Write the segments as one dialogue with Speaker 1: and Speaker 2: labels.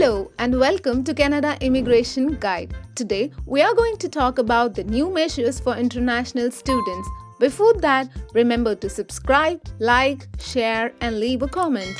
Speaker 1: Hello and welcome to Canada Immigration Guide. Today, we are going to talk about the new measures for international students. Before that, remember to subscribe, like, share and leave a comment.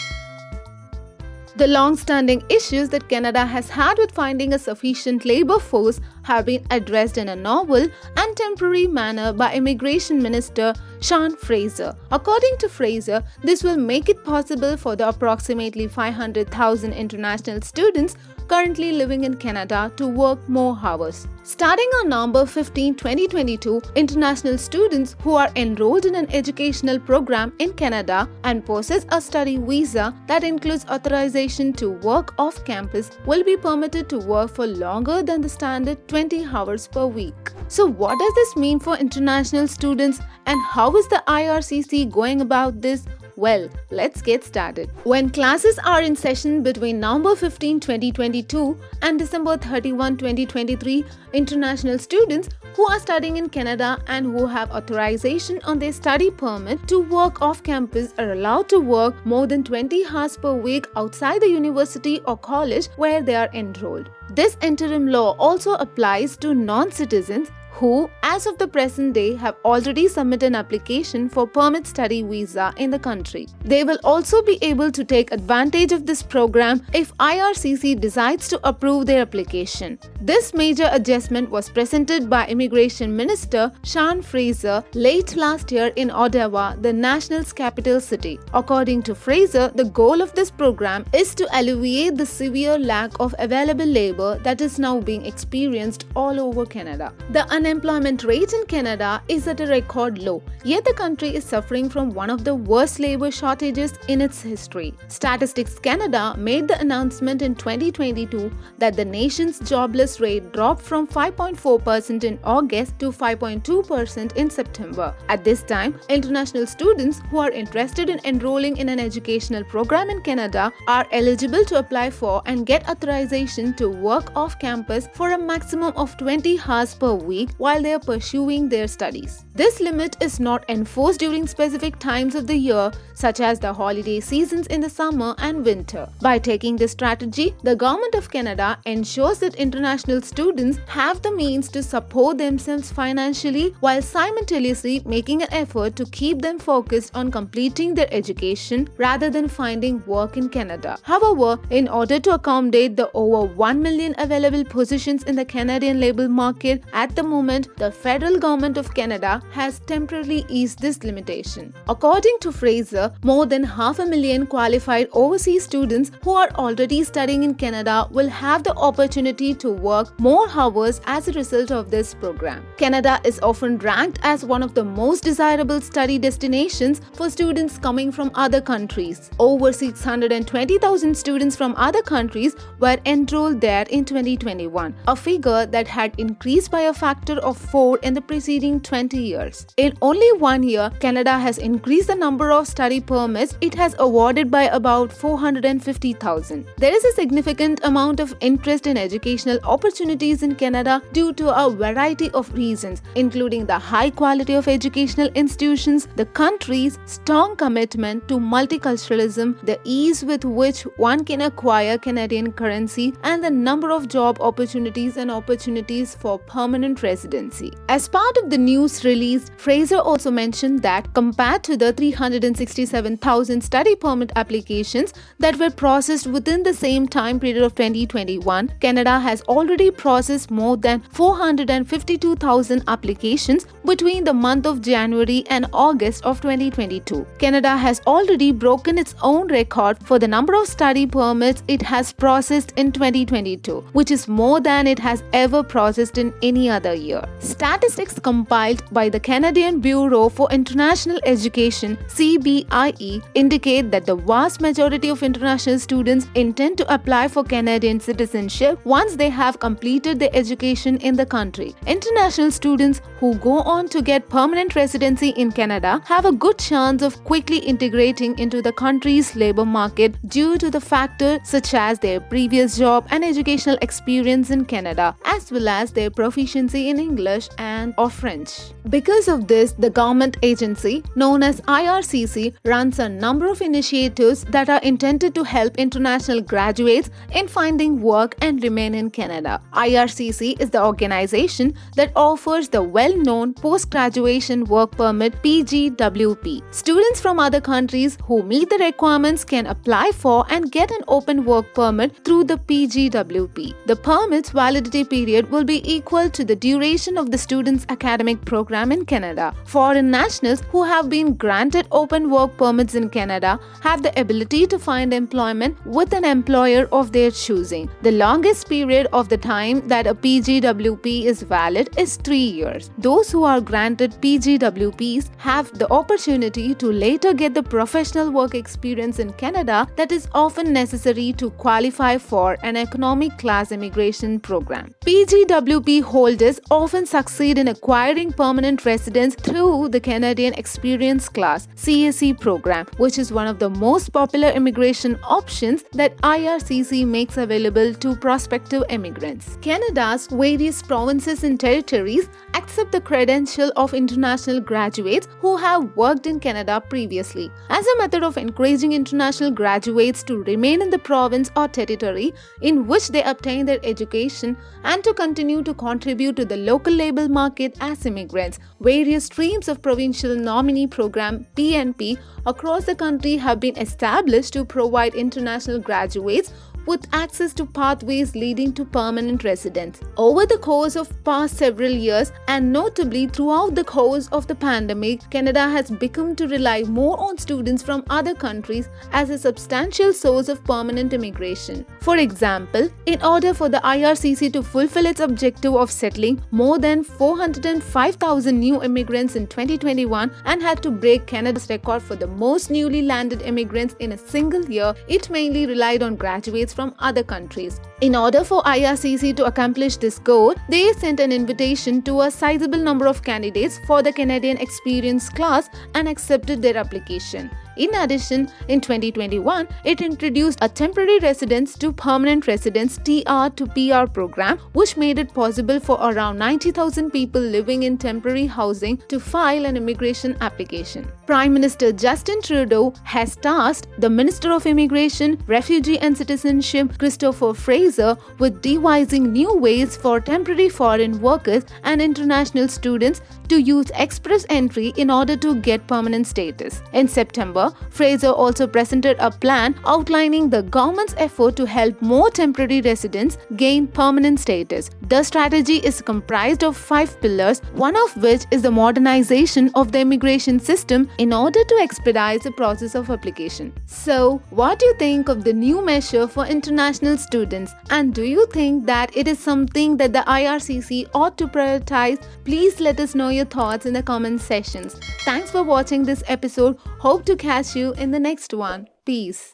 Speaker 1: The long-standing issues that Canada has had with finding a sufficient labor force have been addressed in a novel and temporary manner by Immigration Minister Sean Fraser. According to Fraser, this will make it possible for the approximately 500,000 international students currently living in Canada to work more hours. Starting on November 15, 2022, international students who are enrolled in an educational program in Canada and possess a study visa that includes authorization to work off campus will be permitted to work for longer than the standard 20 hours per week. So what does this mean for international students and how is the IRCC going about this? Well, let's get started. When classes are in session between November 15, 2022 and December 31, 2023, international students who are studying in Canada and who have authorization on their study permit to work off campus are allowed to work more than 20 hours per week outside the university or college where they are enrolled. This interim law also applies to non-citizens who, as of the present day, have already submitted an application for permit study visa in the country. They will also be able to take advantage of this program if IRCC decides to approve their application. This major adjustment was presented by Immigration Minister Sean Fraser late last year in Ottawa, the national's capital city. According to Fraser, the goal of this program is to alleviate the severe lack of available labor that is now being experienced all over Canada. The unemployment rate in Canada is at a record low, yet the country is suffering from one of the worst labor shortages in its history. Statistics Canada made the announcement in 2022 that the nation's jobless rate dropped from 5.4% in August to 5.2% in September. At this time, international students who are interested in enrolling in an educational program in Canada are eligible to apply for and get authorization to work off campus for a maximum of 20 hours per week while they are pursuing their studies. This limit is not enforced during specific times of the year, such as the holiday seasons in the summer and winter. By taking this strategy, the Government of Canada ensures that international students have the means to support themselves financially while simultaneously making an effort to keep them focused on completing their education rather than finding work in Canada. However, in order to accommodate the over 1 million available positions in the Canadian labor market at the moment, the federal government of Canada has temporarily eased this limitation. According to Fraser, more than 500,000 qualified overseas students who are already studying in Canada will have the opportunity to work more hours as a result of this program. Canada is often ranked as one of the most desirable study destinations for students coming from other countries. Over 620,000 students from other countries were enrolled there in 2021, a figure that had increased by a factor of 4 in the preceding 20 years. In only 1 year, Canada has increased the number of study permits it has awarded by about 450,000. There is a significant amount of interest in educational opportunities in Canada due to a variety of reasons, including the high quality of educational institutions, the country's strong commitment to multiculturalism, the ease with which one can acquire Canadian currency, and the number of job opportunities and opportunities for permanent residency. As part of the news released, Fraser also mentioned that compared to the 367,000 study permit applications that were processed within the same time period of 2021, Canada has already processed more than 452,000 applications between the month of January and August of 2022. Canada has already broken its own record for the number of study permits it has processed in 2022, which is more than it has ever processed in any other year. Statistics compiled by the Canadian Bureau for International Education (CBIE) indicate that the vast majority of international students intend to apply for Canadian citizenship once they have completed their education in the country. International students who go on to get permanent residency in Canada have a good chance of quickly integrating into the country's labor market due to the factors such as their previous job and educational experience in Canada, as well as their proficiency in English or French. Because of this, the government agency known as IRCC runs a number of initiatives that are intended to help international graduates in finding work and remain in Canada. IRCC is the organization that offers the well-known post-graduation work permit (PGWP). Students from other countries who meet the requirements can apply for and get an open work permit through the PGWP. The permit's validity period will be equal to the duration of the student's academic program in Canada. Foreign nationals who have been granted open work permits in Canada have the ability to find employment with an employer of their choosing. The longest period of the time that a PGWP is valid is 3 years. Those who are granted PGWPs have the opportunity to later get the professional work experience in Canada that is often necessary to qualify for an economic class immigration program. PGWP holders often succeed in acquiring permanent residence through the Canadian Experience Class (CAC) program, which is one of the most popular immigration options that IRCC makes available to prospective immigrants. Canada's various provinces and territories accept the credential of international graduates who have worked in Canada previously. As a method of encouraging international graduates to remain in the province or territory in which they obtain their education and to continue to contribute to the local labor market as immigrants, various streams of provincial nominee program (PNP) across the country have been established to provide international graduates with access to pathways leading to permanent residence. Over the course of past several years, and notably throughout the course of the pandemic, Canada has become to rely more on students from other countries as a substantial source of permanent immigration. For example, in order for the IRCC to fulfill its objective of settling more than 405,000 new immigrants in 2021 and had to break Canada's record for the most newly landed immigrants in a single year, it mainly relied on graduates from other countries. In order for IRCC to accomplish this goal, they sent an invitation to a sizable number of candidates for the Canadian Experience class and accepted their application. In addition, in 2021, it introduced a temporary residence to permanent residence (TR to PR) program, which made it possible for around 90,000 people living in temporary housing to file an immigration application. Prime Minister Justin Trudeau has tasked the Minister of Immigration, Refugee and Citizenship, Christopher Fraser, with devising new ways for temporary foreign workers and international students to use express entry in order to get permanent status. In September, Fraser also presented a plan outlining the government's effort to help more temporary residents gain permanent status. The strategy is comprised of 5 pillars, one of which is the modernization of the immigration system in order to expedite the process of application. So, what do you think of the new measure for international students? And do you think that it is something that the IRCC ought to prioritize? Please let us know your thoughts in the comment sections. Thanks for watching this episode. Hope to catch you in the next one. Peace.